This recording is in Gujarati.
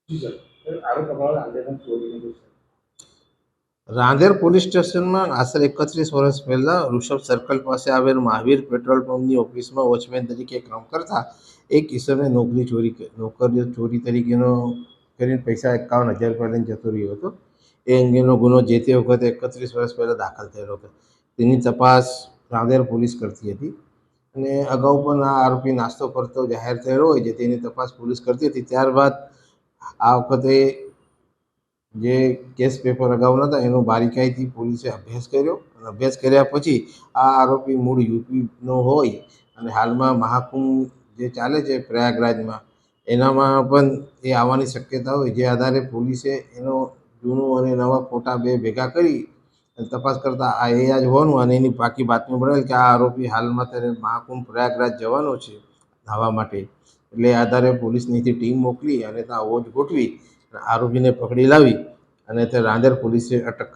જી સર, આરોપ લગાવેલા આંદોલન ચોરીની છે। રાંદેર પોલીસ સ્ટેશનમાં આશરે 31 વર્ષ પહેલા ઋષભ સર્કલ પાસે આવેલ મહાવીર પેટ્રોલ પંપની ઓફિસમાં વોચમેન તરીકે કામ કરતા એક ઈસમે નોકરી ચોરી તરીકેનો કરીને પૈસા 51,000 રૂપિયા લઈને જતો રહ્યો હતો। એ અંગેનો ગુનો જે તે વખતે 31 વર્ષ પહેલાં દાખલ થયેલો હતો। તેની તપાસ રાંદેર પોલીસ કરતી હતી અને અગાઉ પણ આ આરોપી નાસ્તો કરતો જાહેર થયેલો હોય છે તેની તપાસ પોલીસ કરતી હતી। ત્યારબાદ આ વખતે જે કેસ પેપર અગાઉના હતા એનો બારીકાઈથી પોલીસે અભ્યાસ કર્યો અને અભ્યાસ કર્યા પછી આ આરોપી મૂળ યુપીનો હોય અને હાલમાં મહાકુંભ જે ચાલે છે પ્રયાગરાજમાં એનામાં પણ એ આવવાની શક્યતા હોય, જે આધારે પોલીસે એનો જૂનું અને નવા ફોટા બે ભેગા કરી અને તપાસ કરતા આ એ જ હોવાનું અને એની બાકી બાતમી મળેલ કે આ આરોપી હાલમાં ત્યારે મહાકુંભ પ્રયાગરાજ જવાનો છે નાહવા માટે। એટલે આધારે પોલીસની ટીમ મોકલી અને ત્યાં વોચ ગોઠવી આરોપીને પકડી લાવી અને તે રાંદેર પોલીસે અટક કરી।